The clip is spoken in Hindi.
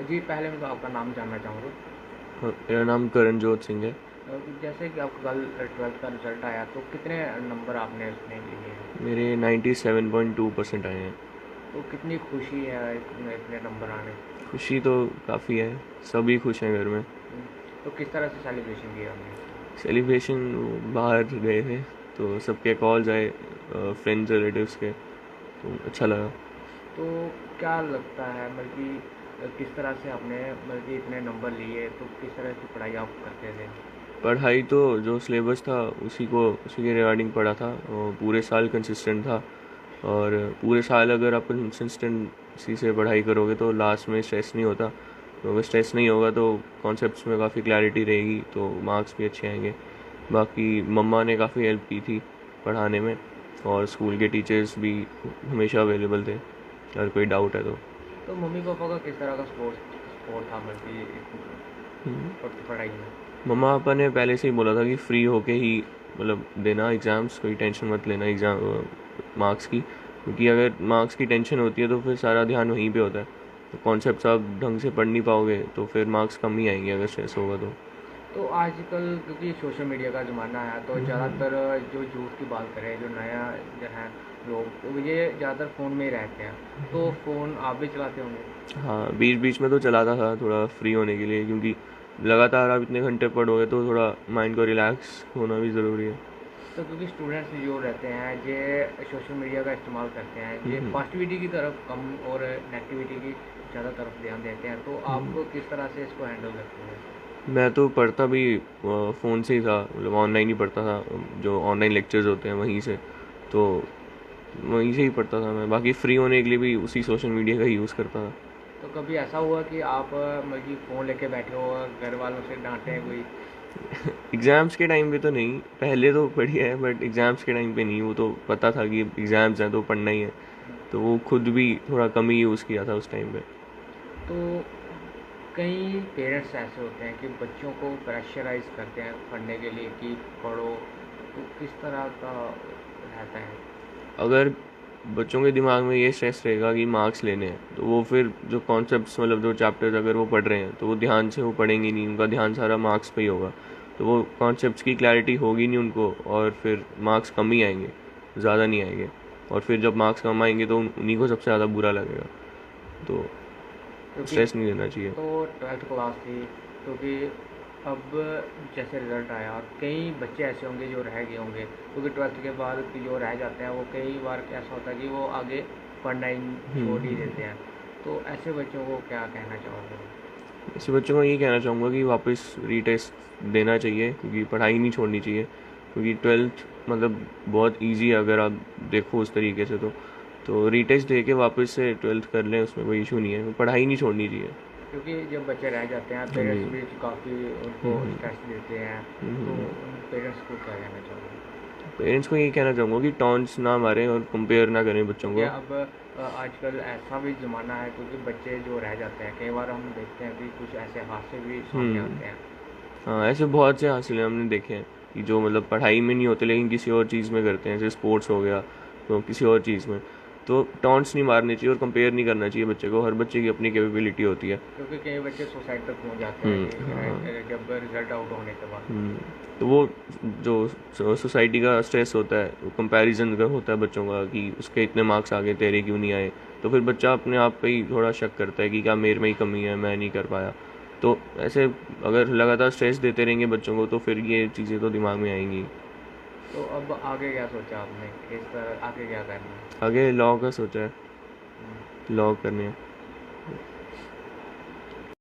जी, पहले मैं तो आपका नाम जानना चाहूँगा। हाँ, मेरा नाम करणजोत सिंह है। जैसे कि आपका कल 12th का रिज़ल्ट आया, तो कितने नंबर आपने उसमें लिए हैं? मेरे 97.2% आए हैं। तो कितनी खुशी है इतने इतने नंबर आने? खुशी तो काफ़ी है, सभी खुश हैं घर में। हुँ, तो किस तरह से सेलिब्रेशन किया आपने? सेलिब्रेशन बाहर गए थे, तो सबके कॉल्स आए, फ्रेंड्स रिलेटिव्स के, तो अच्छा लगा। तो क्या लगता है मतलब कि किस तरह से आपने मतलब कि इतने नंबर लिए, तो किस तरह की पढ़ाई आप करते थे? पढ़ाई तो जो सिलेबस था उसी के रिगार्डिंग पढ़ा था, और पूरे साल कंसिस्टेंट था। और पूरे साल अगर आप कंसिस्टेंसी से पढ़ाई करोगे तो लास्ट में स्ट्रेस नहीं होता। तो अगर स्ट्रेस नहीं होगा तो कॉन्सेप्ट्स में काफ़ी क्लैरिटी रहेगी, तो मार्क्स भी अच्छे आएंगे। बाकी मम्मा ने काफ़ी हेल्प की थी पढ़ाने में, और स्कूल के टीचर्स भी हमेशा अवेलेबल थे अगर कोई डाउट है तो। तो मम्मी-पापा का किस तरह का सपोर्ट था मतलब कि हम्म। पढ़ाई में? मम्मा पापा ने पहले से ही बोला था कि फ्री होके ही मतलब देना एग्ज़ाम्स, कोई टेंशन मत लेना एग्ज़ाम मार्क्स की, क्योंकि अगर मार्क्स की टेंशन होती है तो फिर सारा ध्यान वहीं पे होता है। तो कॉन्सेप्ट्स आप ढंग से पढ़ नहीं पाओगे तो फिर मार्क्स कम ही आएंगे अगर स्ट्रेस होगा तो। तो आजकल क्योंकि सोशल मीडिया का ज़माना है, तो हम्म। ज़्यादातर जो यूथ की बात करें, जो नया जो है लोग, तो ये ज़्यादातर फ़ोन में ही रहते हैं। तो फ़ोन आप भी चलाते होंगे? हाँ, बीच बीच में तो चलाता था थोड़ा फ्री होने के लिए, क्योंकि लगातार आप इतने घंटे पढ़ोगे तो थोड़ा माइंड को रिलैक्स होना भी ज़रूरी है। तो क्योंकि स्टूडेंट्स जो रहते हैं, ये सोशल मीडिया का इस्तेमाल करते हैं, ये हम्म। पॉजिटिविटी की तरफ कम और नेगेटिविटी की ज़्यादा तरफ ध्यान देते हैं। तो आप हम्म। किस तरह से इसको हैंडल करते हैं? मैं तो पढ़ता भी फ़ोन से ही था, मतलब ऑनलाइन ही पढ़ता था, जो ऑनलाइन लेक्चर्स होते हैं वहीं से। तो वहीं से ही पढ़ता था मैं, बाकी फ्री होने के लिए भी उसी सोशल मीडिया का ही यूज़ करता था। तो कभी ऐसा हुआ कि आप मतलब कि फ़ोन लेके बैठे हो और घर वालों से डांटे हैं कोई? एग्ज़ाम्स के टाइम पे तो नहीं, पहले तो बढ़िया है बट एग्ज़ाम्स के टाइम पे नहीं, वो तो पता था कि एग्ज़ाम्स हैं तो पढ़ना ही है। तो वो खुद भी थोड़ा कम ही यूज़ किया था उस टाइम पे। तो कई पेरेंट्स ऐसे होते हैं कि बच्चों को प्रेशराइज करते हैं पढ़ने के लिए कि पढ़ो, तो किस तरह का रहता है? अगर बच्चों के दिमाग में ये स्ट्रेस रहेगा कि मार्क्स लेने हैं, तो वो फिर जो कॉन्सेप्ट्स मतलब जो चैप्टर्स अगर वो पढ़ रहे हैं तो वो ध्यान से वो पढ़ेंगे नहीं, उनका ध्यान सारा मार्क्स पे ही होगा। तो वो कॉन्सेप्ट्स की क्लैरिटी होगी नहीं उनको, और फिर मार्क्स कम ही आएंगे, ज़्यादा नहीं आएंगे। और फिर जब मार्क्स कम आएंगे तो उन्हीं को सबसे ज़्यादा बुरा लगेगा। तो क्योंकि स्ट्रेस नहीं लेना चाहिए। तो 12th क्लास थी, क्योंकि अब जैसे रिज़ल्ट आया, कई बच्चे ऐसे होंगे जो रह गए होंगे, क्योंकि 12th के बाद कि जो रह जाते हैं वो कई बार ऐसा होता है कि वो आगे पढ़ना ही छोड़ ही देते हैं। तो ऐसे बच्चों को क्या कहना चाहोगे? ऐसे बच्चों को यही कहना चाहूँगा कि वापस रीटेस्ट देना चाहिए, क्योंकि पढ़ाई नहीं छोड़नी चाहिए। क्योंकि ट्वेल्थ मतलब बहुत इजी है अगर आप देखो उस तरीके से, तो रीटेस्ट दे के वापस से ट्वेल्थ कर लें, उसमें कोई इशू नहीं है, पढ़ाई नहीं छोड़नी चाहिए। क्योंकि जब बच्चे रह जाते हैं, हाँ जी। पेरेंट्स भी काफ़ी उनको हम्म। स्ट्रेस देते हैं, तो हम्म। उन पेरेंट्स को क्या कहना चाहोगे? पेरेंट्स को यही कहना चाहूँगा कि टॉन्ट्स ना मारें और कंपेयर ना करें बच्चों क्योंकि को। अब आजकल ऐसा भी ज़माना है, क्योंकि बच्चे जो रह जाते हैं, कई बार हम देखते हैं कि कुछ ऐसे हादसे भी सामने हम्म। आते हैं। हाँ, ऐसे बहुत से हासिल हमने देखे हैं कि जो मतलब पढ़ाई में नहीं होते लेकिन किसी और चीज़ में करते हैं, जैसे स्पोर्ट्स हो गया, तो किसी और चीज़ में। तो टॉन्ट्स नहीं मारनी चाहिए और कंपेयर नहीं करना चाहिए बच्चे को, हर बच्चे की अपनी कैपेबिलिटी होती है। क्योंकि कई बच्चे सुसाइड तक पहुंच जाते हैं कि हाँ। जब रिजल्ट आउट होने के बाद। हम्म। तो वो जो सोसाइटी का स्ट्रेस होता है, वो कंपैरिजन का होता है बच्चों का कि उसके इतने मार्क्स आ गए तेरे क्यों नहीं आए। तो फिर बच्चा अपने आप पे ही थोड़ा शक करता है कि क्या मेरे में ही कमी है, मैं नहीं कर पाया। तो ऐसे अगर लगातार स्ट्रेस देते रहेंगे बच्चों को तो फिर ये चीज़ें तो दिमाग में आएंगी। तो अब आगे क्या सोचा आपने, किस तरह आगे क्या करना है? आगे लॉ का सोचा है, लॉ करने हैं।